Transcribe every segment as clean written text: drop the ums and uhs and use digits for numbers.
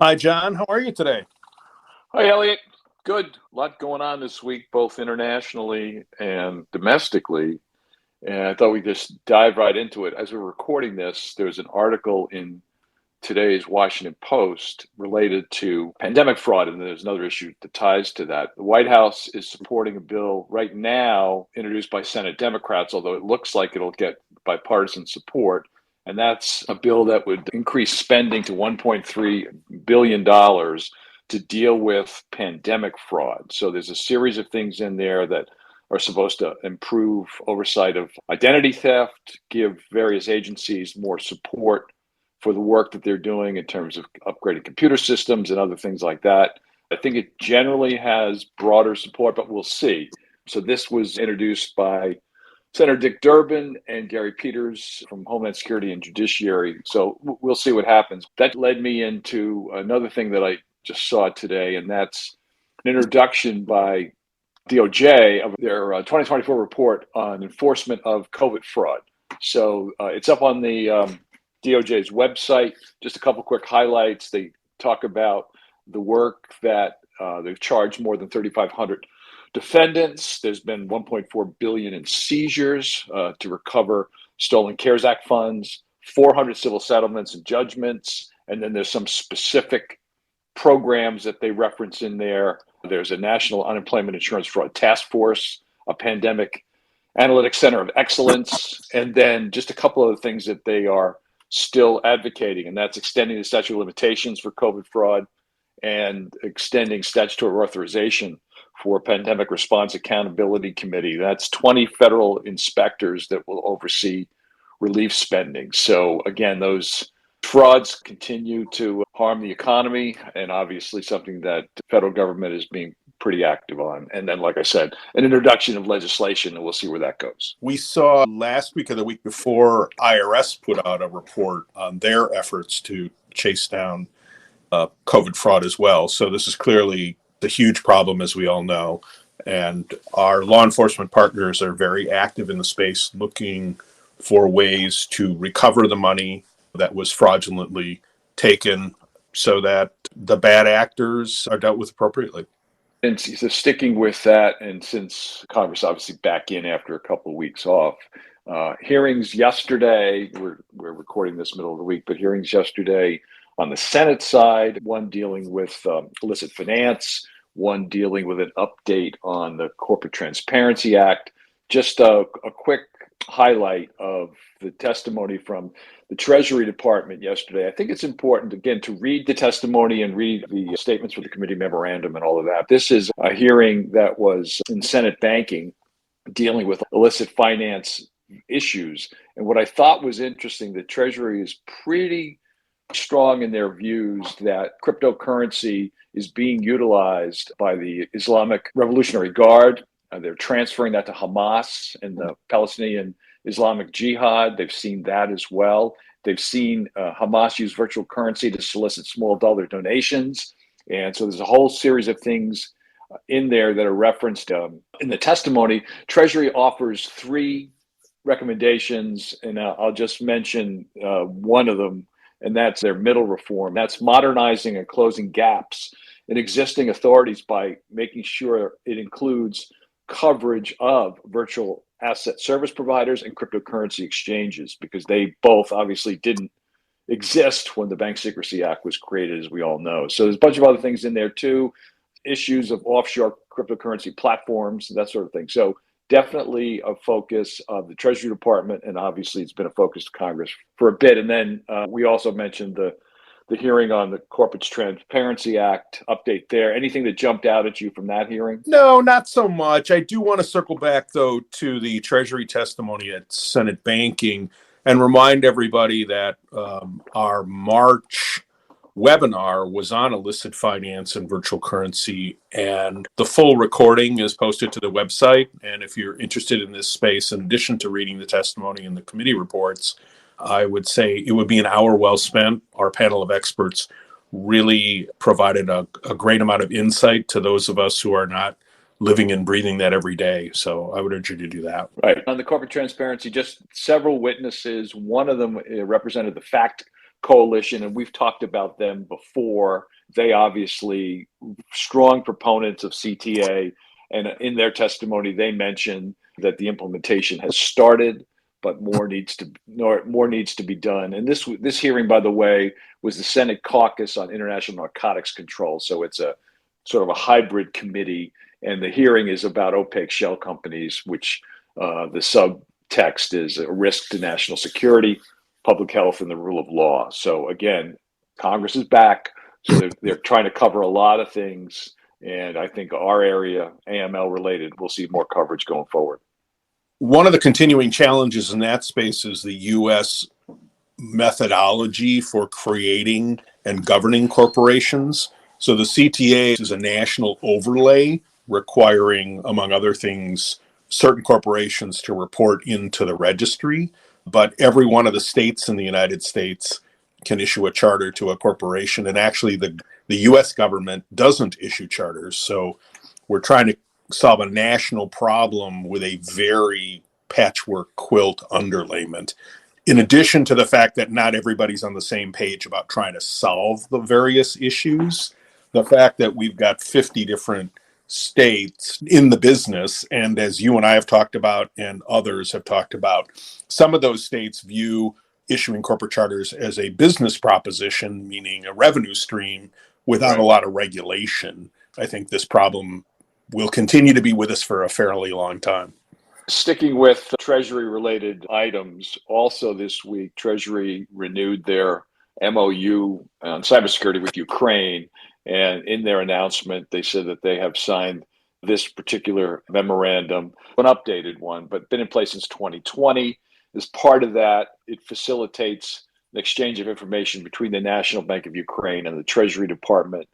Hi, John. How are you today? Hi, Elliot. Good. A lot going on this week, both internationally and domestically. And I thought we'd just dive right into it. As we're recording this, there's an article in today's Washington Post related to pandemic fraud, and there's another issue that ties to that. The White House is supporting a bill right now introduced by Senate Democrats, although it looks like it'll get bipartisan support. And that's a bill that would increase spending to $1.3 billion to deal with pandemic fraud. So there's a series of things in there that are supposed to improve oversight of identity theft, give various agencies more support for the work that they're doing in terms of upgrading computer systems and other things like that. I think it generally has broader support, but we'll see. So this was introduced by Senator Dick Durbin and Gary Peters from Homeland Security and Judiciary. So we'll see what happens. That led me into another thing that I just saw today, and that's an introduction by DOJ of their 2024 report on enforcement of COVID fraud. So it's up on the DOJ's website. Just a couple quick highlights. They talk about the work that they've charged more than 3,500 defendants. There's been 1.4 billion in seizures to recover stolen CARES Act funds, 400 civil settlements and judgments, and then there's some specific programs that they reference in there. There's a National Unemployment Insurance Fraud Task Force, a Pandemic Analytics Center of Excellence, and then just a couple of the things that they are still advocating, and that's extending the statute of limitations for COVID fraud and extending statutory authorization for Pandemic Response Accountability Committee. That's 20 federal inspectors that will oversee relief spending. So again, those frauds continue to harm the economy, and obviously something that the federal government is being pretty active on. And then, like I said, an introduction of legislation, and we'll see where that goes. We saw last week or the week before, IRS put out a report on their efforts to chase down COVID fraud as well. So this is clearly a huge problem, as we all know. And our law enforcement partners are very active in the space looking for ways to recover the money that was fraudulently taken so that the bad actors are dealt with appropriately. And so sticking with that, and since Congress obviously back in after a couple of weeks off, hearings yesterday, we're recording this middle of the week, but hearings yesterday on the Senate side, one dealing with illicit finance, one dealing with an update on the Corporate Transparency Act. Just a quick highlight of the testimony from the Treasury Department yesterday. I think it's important, again, to read the testimony and read the statements for the committee memorandum and all of that. This is a hearing that was in Senate banking dealing with illicit finance issues. And what I thought was interesting, the Treasury is pretty strong in their views that cryptocurrency is being utilized by the Islamic Revolutionary Guard. They're transferring that to Hamas and the Palestinian Islamic Jihad. They've seen that as well. They've seen Hamas use virtual currency to solicit small dollar donations. And so there's a whole series of things in there that are referenced in the testimony. Treasury offers three recommendations, and I'll just mention one of them, and that's their middle reform. That's modernizing and closing gaps in existing authorities by making sure it includes coverage of virtual asset service providers and cryptocurrency exchanges, because they both obviously didn't exist when the Bank Secrecy Act was created, as we all know. So there's a bunch of other things in there too, issues of offshore cryptocurrency platforms, that sort of thing. So definitely a focus of the Treasury Department, and obviously it's been a focus of Congress for a bit. And then we also mentioned the hearing on the Corporate Transparency Act update there. Anything that jumped out at you from that hearing? No, not so much. I do want to circle back, though, to the Treasury testimony at Senate banking and remind everybody that our March webinar was on illicit finance and virtual currency, and the full recording is posted to the website. And if you're interested in this space, in addition to reading the testimony and the committee reports, I would say it would be an hour well spent. Our panel of experts really provided a great amount of insight to those of us who are not living and breathing that every day. So I would urge you to do that. Right. On the corporate transparency, just several witnesses. One of them represented the fact coalition, and we've talked about them before. They obviously strong proponents of CTA, and in their testimony, they mentioned that the implementation has started, but more needs to be done. And this hearing, by the way, was the Senate Caucus on International Narcotics Control, so it's a sort of a hybrid committee. And the hearing is about opaque shell companies, which the subtext is a risk to national security, public health, and the rule of law. So again, Congress is back. So they're trying to cover a lot of things. And I think our area, AML related, will see more coverage going forward. One of the continuing challenges in that space is the U.S. methodology for creating and governing corporations. So the CTA is a national overlay requiring, among other things, certain corporations to report into the registry. But every one of the states in the United States can issue a charter to a corporation. And actually, the U.S. government doesn't issue charters. So we're trying to solve a national problem with a very patchwork quilt underlayment. In addition to the fact that not everybody's on the same page about trying to solve the various issues, the fact that we've got 50 different states in the business, and as you and I have talked about and others have talked about, some of those states view issuing corporate charters as a business proposition, meaning a revenue stream without a lot of regulation. I think this problem will continue to be with us for a fairly long time. Sticking with Treasury-related items, also this week, Treasury renewed their MOU on cybersecurity with Ukraine. And in their announcement, they said that they have signed this particular memorandum, an updated one, but been in place since 2020. As part of that, it facilitates an exchange of information between the National Bank of Ukraine and the Treasury Department.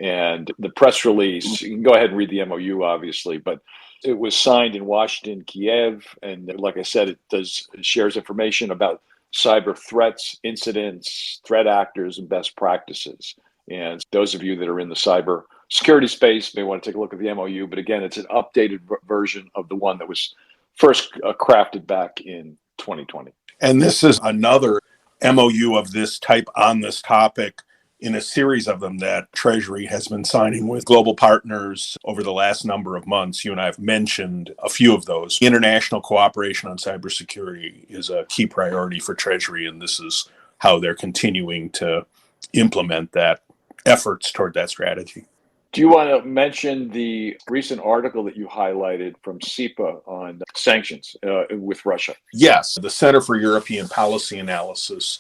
And the press release, you can go ahead and read the MOU, obviously, but it was signed in Washington, Kiev. And like I said, it shares information about cyber threats, incidents, threat actors, and best practices. And those of you that are in the cyber security space may want to take a look at the MOU. But again, it's an updated version of the one that was first crafted back in 2020. And this is another MOU of this type on this topic in a series of them that Treasury has been signing with global partners over the last number of months. You and I have mentioned a few of those. International cooperation on cybersecurity is a key priority for Treasury, and this is how they're continuing to implement that efforts toward that strategy. Do you want to mention the recent article that you highlighted from SIPA on sanctions with Russia? Yes, the Center for European Policy Analysis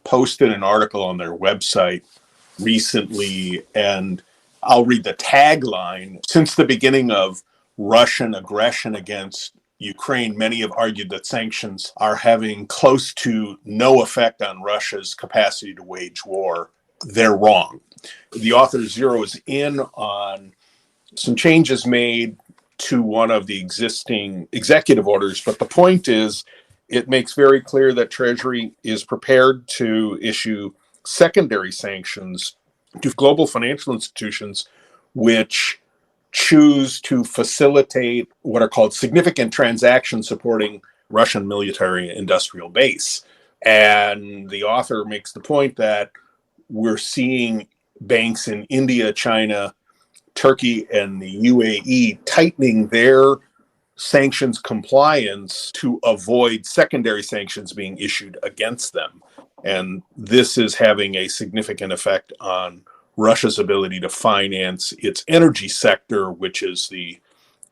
posted an article on their website recently, and I'll read the tagline. Since the beginning of Russian aggression against Ukraine, many have argued that sanctions are having close to no effect on Russia's capacity to wage war. They're wrong. The author zeroes in on some changes made to one of the existing executive orders, but the point is it makes very clear that Treasury is prepared to issue secondary sanctions to global financial institutions which choose to facilitate what are called significant transactions supporting Russian military industrial base. And the author makes the point that we're seeing banks in India, China, Turkey, and the UAE tightening their sanctions compliance to avoid secondary sanctions being issued against them. And this is having a significant effect on Russia's ability to finance its energy sector, which is the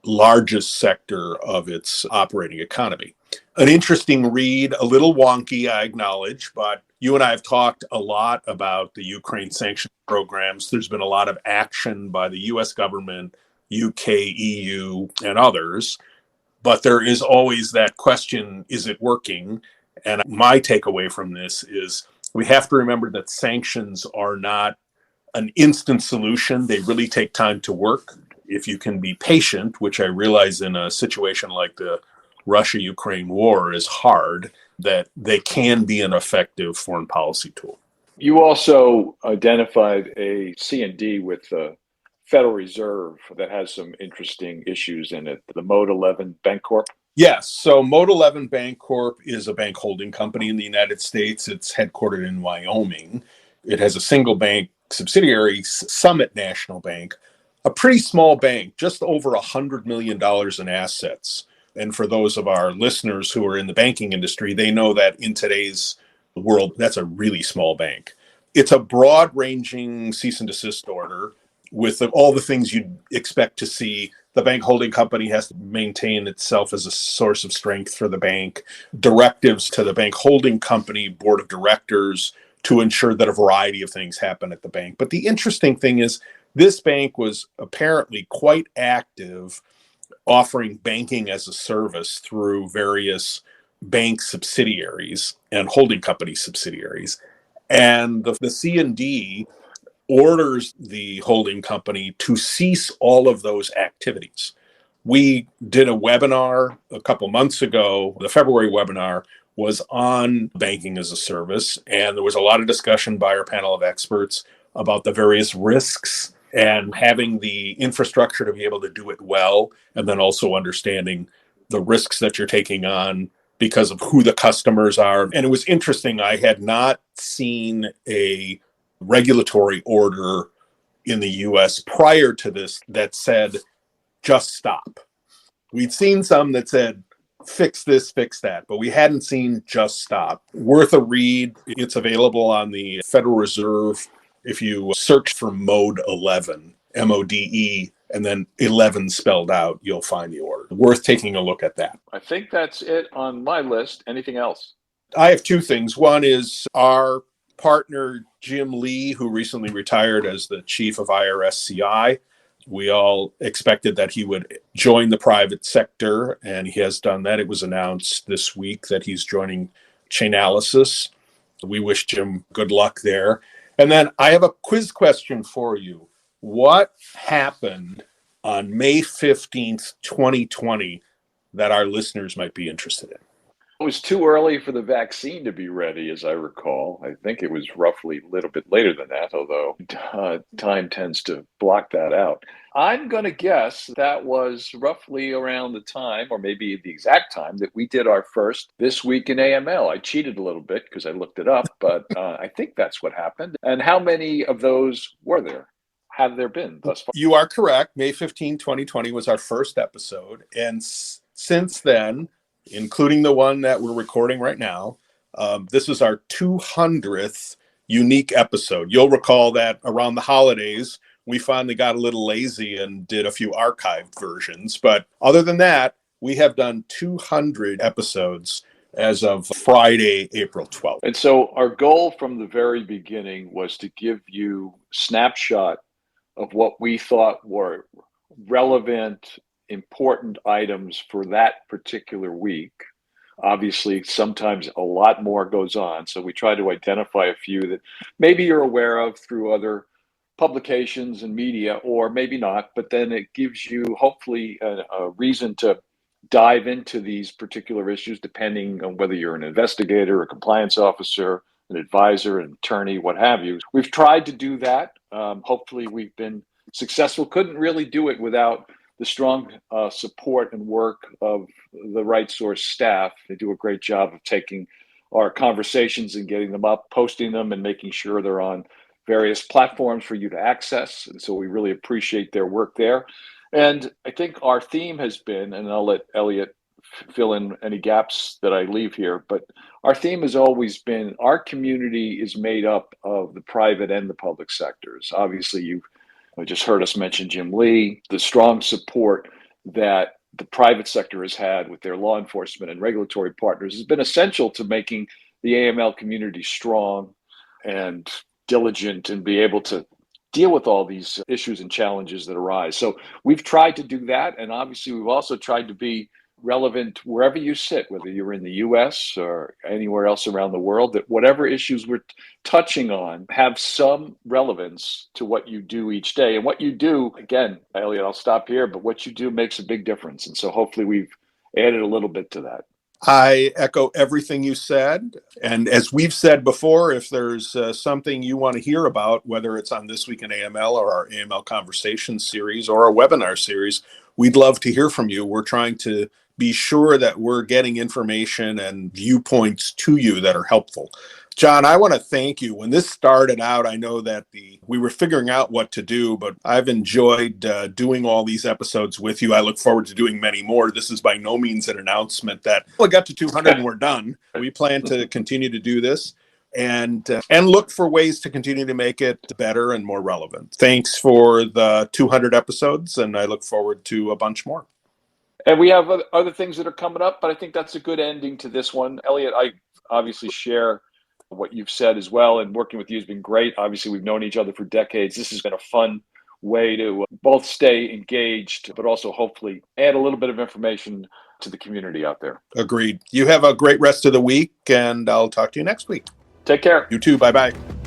largest sector of its operating economy. An interesting read, a little wonky, I acknowledge, but you and I have talked a lot about the Ukraine sanction programs. There's been a lot of action by the US government, UK, EU, and others. But there is always that question, is it working? And my takeaway from this is we have to remember that sanctions are not an instant solution. They really take time to work. If you can be patient, which I realize in a situation like the Russia-Ukraine war is hard, that they can be an effective foreign policy tool. You also identified a C&D with the Federal Reserve that has some interesting issues in it, the Mode 11 Bank Corp. Yes. So Mode 11 Bank Corp is a bank holding company in the United States. It's headquartered in Wyoming. It has a single bank subsidiary, Summit National Bank, a pretty small bank, just over $100 million in assets. And for those of our listeners who are in the banking industry, they know that in today's world, that's a really small bank. It's a broad ranging cease and desist order with all the things you'd expect to see. The bank holding company has to maintain itself as a source of strength for the bank, directives to the bank holding company board of directors to ensure that a variety of things happen at the bank. But the interesting thing is, this bank was apparently quite active offering banking as a service through various bank subsidiaries and holding company subsidiaries. And the C&D orders the holding company to cease all of those activities. We did a webinar a couple months ago. The February webinar was on banking as a service, and there was a lot of discussion by our panel of experts about the various risks and having the infrastructure to be able to do it well, and then also understanding the risks that you're taking on because of who the customers are. And it was interesting. I had not seen a regulatory order in the US prior to this that said, just stop. We'd seen some that said, fix this, fix that, but we hadn't seen just stop. Worth a read. It's available on the Federal Reserve. If you search for Mode 11, MODE, and then 11 spelled out, you'll find the order. Worth taking a look at that. I think that's it on my list. Anything else? I have two things. One is our partner, Jim Lee, who recently retired as the chief of IRSCI. We all expected that he would join the private sector, and he has done that. It was announced this week that he's joining Chainalysis. We wish Jim good luck there. And then I have a quiz question for you. What happened on May 15th, 2020, that our listeners might be interested in? It was too early for the vaccine to be ready, as I recall. I think it was roughly a little bit later than that, although time tends to block that out. I'm going to guess that was roughly around the time, or maybe the exact time, that we did our first This Week in AML. I cheated a little bit because I looked it up, but I think that's what happened. And how many of those were there? Have there been thus far? You are correct. May 15, 2020 was our first episode. And since then, including the one that we're recording right now, this is our 200th unique episode. You'll recall that around the holidays, we finally got a little lazy and did a few archived versions. But other than that, we have done 200 episodes as of Friday, April 12th. And so our goal from the very beginning was to give you a snapshot of what we thought were relevant, important items for that particular week. Obviously, sometimes a lot more goes on. So we try to identify a few that maybe you're aware of through other publications and media, or maybe not, but then it gives you hopefully a reason to dive into these particular issues, depending on whether you're an investigator, a compliance officer, an advisor, an attorney, what have you. We've tried to do that. Hopefully we've been successful. Couldn't really do it without the strong support and work of the Right Source staff. They do a great job of taking our conversations and getting them up, posting them, and making sure they're on various platforms for you to access. And so we really appreciate their work there. And I think our theme has been, and I'll let Elliot fill in any gaps that I leave here, but our theme has always been our community is made up of the private and the public sectors. Obviously, you've just heard us mention Jim Lee, the strong support that the private sector has had with their law enforcement and regulatory partners has been essential to making the AML community strong and diligent and be able to deal with all these issues and challenges that arise. So we've tried to do that. And obviously, we've also tried to be relevant wherever you sit, whether you're in the US or anywhere else around the world, that whatever issues we're touching on have some relevance to what you do each day. And what you do, again, Elliot, I'll stop here, but what you do makes a big difference. And so hopefully we've added a little bit to that. I echo everything you said. And as we've said before, if there's something you want to hear about, whether it's on This Week in AML or our AML Conversations series or our webinar series, we'd love to hear from you. We're trying to be sure that we're getting information and viewpoints to you that are helpful. John, I want to thank you. When this started out, I know that we were figuring out what to do, but I've enjoyed doing all these episodes with you. I look forward to doing many more. This is by no means an announcement that we got to 200 and we're done. We plan to continue to do this and look for ways to continue to make it better and more relevant. Thanks for the 200 episodes, and I look forward to a bunch more. And we have other things that are coming up, but I think that's a good ending to this one. Elliot, I obviously share what you've said as well, and working with you has been great. Obviously, we've known each other for decades. This has been a fun way to both stay engaged, but also hopefully add a little bit of information to the community out there. Agreed. You have a great rest of the week, and I'll talk to you next week. Take care. You too. Bye-bye.